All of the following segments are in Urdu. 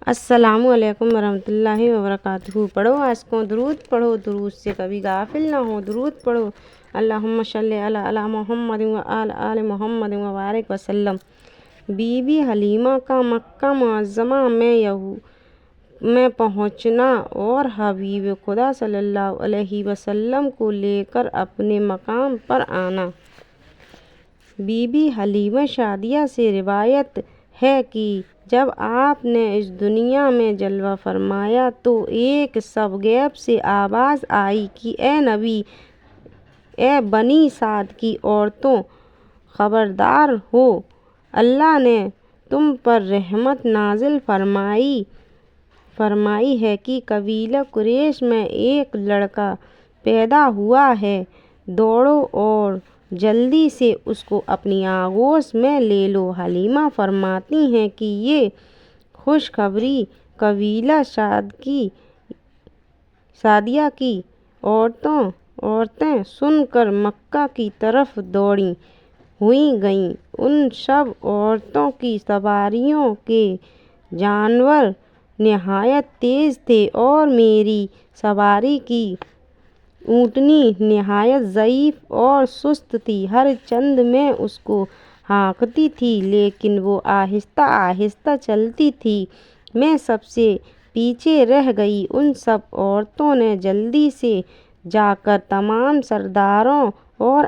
السلام علیکم ورحمۃ اللہ وبرکاتہ۔ پڑھو آج کو درود، پڑھو درود سے کبھی غافل نہ ہو، درود پڑھو۔ اللہم صلی علی محمد و آل محمد وبارک وسلم۔ بی بی حلیمہ کا مکہ معظمہ میں پہنچنا اور حبیب خدا صلی اللہ علیہ وسلم کو لے کر اپنے مقام پر آنا۔ بی بی حلیمہ سعدیہ سے روایت ہے کہ جب آپ نے اس دنیا میں جلوہ فرمایا تو ایک شب غیب سے آواز آئی کہ اے نبی، اے بنی سعد کی عورتوں، خبردار ہو، اللہ نے تم پر رحمت نازل فرمائی ہے کہ قبیلہ قریش میں ایک لڑکا پیدا ہوا ہے، دوڑو اور جلدی سے اس کو اپنی آغوش میں لے لو۔ حلیمہ فرماتی ہیں کہ یہ خوشخبری قبیلہ سعدیہ کی عورتیں سن کر مکہ کی طرف دوڑی ہوئی گئیں۔ ان سب عورتوں کی سواریوں کے جانور نہایت تیز تھے اور میری سواری کی اونٹنی نہایت ضعیف اور سست تھی، ہر چند میں اس کو ہانکتی تھی لیکن وہ آہستہ آہستہ چلتی تھی۔ میں سب سے پیچھے رہ گئی۔ ان سب عورتوں نے جلدی سے جا کر تمام سرداروں اور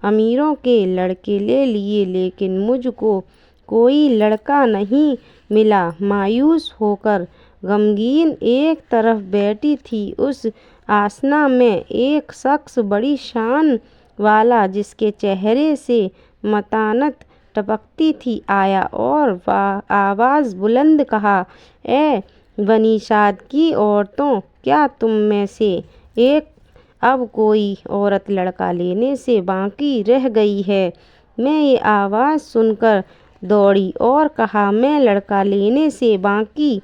امیروں کے لڑکے لے لیے لیکن مجھ کو کوئی لڑکا نہیں ملا۔ مایوس ہو کر غمگین ایک طرف بیٹھی تھی۔ اس آسنا میں ایک شخص بڑی شان والا جس کے چہرے سے متانت ٹپکتی تھی آیا اور آواز بلند کہا، اے بنی سعد کی عورتوں، کیا تم میں سے ایک اب کوئی عورت لڑکا لینے سے باقی رہ گئی ہے؟ میں یہ آواز سن کر دوڑی اور کہا، میں لڑکا لینے سے باقی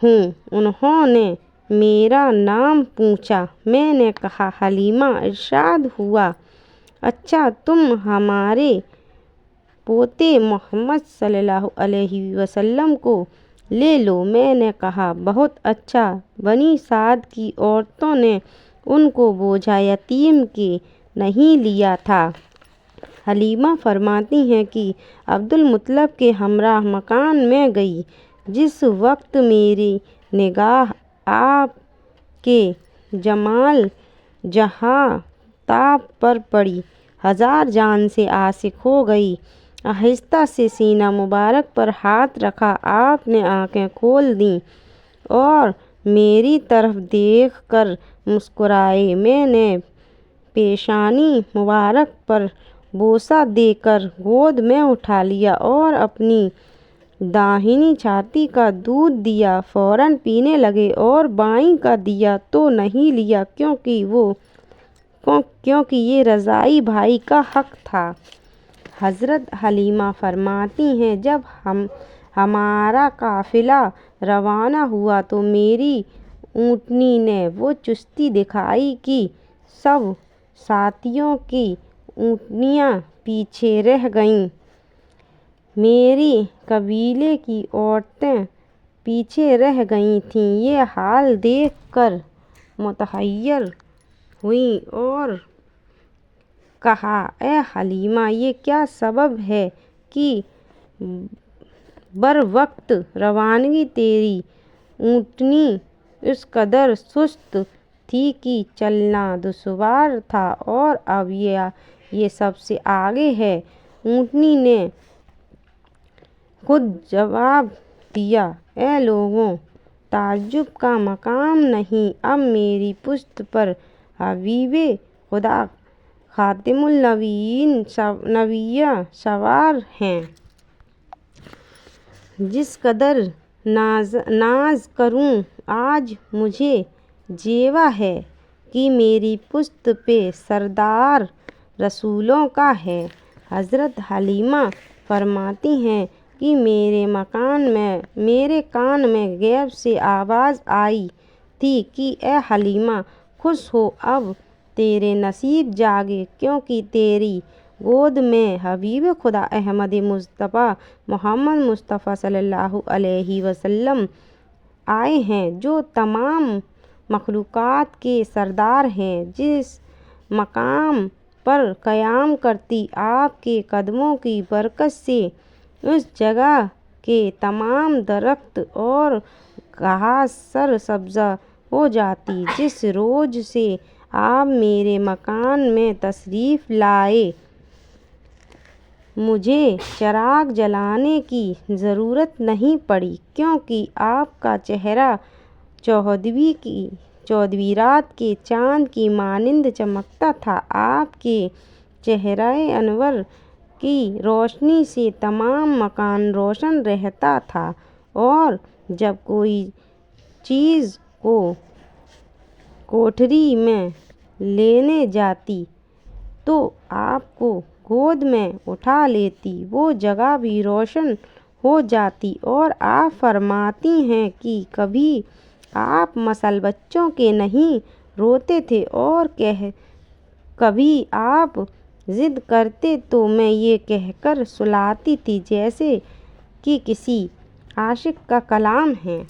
ہوں۔ انہوں نے میرا نام پوچھا۔ میں نے کہا، حلیمہ۔ ارشاد ہوا، اچھا تم ہمارے پوتے محمد صلی اللہ علیہ وسلم کو لے لو۔ میں نے کہا، بہت اچھا۔ بنی سعد کی عورتوں نے ان کو بوجھا یتیم کے نہیں لیا تھا۔ حلیمہ فرماتی ہیں کہ عبدالمطلب کے ہمراہ مکان میں گئی۔ جس وقت میری نگاہ آپ کے جمال جہاں تاب پر پڑی، ہزار جان سے عاشق ہو گئی۔ آہستہ سے سینہ مبارک پر ہاتھ رکھا، آپ نے آنکھیں کھول دیں اور میری طرف دیکھ کر مسکرائے۔ میں نے پیشانی مبارک پر بوسہ دے کر گود میں اٹھا لیا اور اپنی داہنی چھاتی کا دودھ دیا، فوراً پینے لگے اور بائیں کا دیا تو نہیں لیا کیونکہ یہ رضاعی بھائی کا حق تھا۔ حضرت حلیمہ فرماتی ہیں، جب ہمارا قافلہ روانہ ہوا تو میری اونٹنی نے وہ چستی دکھائی کہ سب ساتھیوں کی اونٹنیاں پیچھے رہ گئیں۔ میری قبیلے کی عورتیں پیچھے رہ گئی تھیں۔ یہ حال دیکھ کر متحیر ہوئیں اور کہا، اے حلیمہ، یہ کیا سبب ہے کہ بروقت روانگی تیری اونٹنی اس قدر سست تھی کہ چلنا دشوار تھا اور اب یہ سب سے آگے ہے؟ اونٹنی نے خود جواب دیا، اے لوگوں، تعجب کا مقام نہیں، اب میری پشت پر حبیب خدا خاتم النبیین سوار ہیں۔ جس قدر ناز کروں آج مجھے زیوا ہے کہ میری پشت پہ سردار رسولوں کا ہے۔ حضرت حلیمہ فرماتی ہیں کہ میرے کان میں غیب سے آواز آئی تھی کہ اے حلیمہ، خوش ہو، اب تیرے نصیب جاگے کیونکہ تیری گود میں حبیب خدا احمد مصطفیٰ محمد مصطفیٰ صلی اللہ علیہ وسلم آئے ہیں، جو تمام مخلوقات کے سردار ہیں۔ جس مقام پر قیام کرتی آپ کے قدموں کی برکت سے اس جگہ کے تمام درخت اور گھاس سرسبز ہو جاتی۔ جس روز سے آپ میرے مکان میں تشریف لائے، مجھے چراغ جلانے کی ضرورت نہیں پڑی، کیونکہ آپ کا چہرہ چودھویں رات کے چاند کی مانند چمکتا تھا۔ آپ کے چہرہ انور کی روشنی سے تمام مکان روشن رہتا تھا، اور جب کوئی چیز کو کوٹھری میں لینے جاتی تو آپ کو گود میں اٹھا لیتی، وہ جگہ بھی روشن ہو جاتی۔ اور آپ فرماتی ہیں کہ کبھی آپ مثل بچوں کے نہیں روتے تھے، اور کبھی آپ ضد کرتے تو میں یہ کہہ کر سلاتی تھی جیسے کہ کسی عاشق کا کلام ہے۔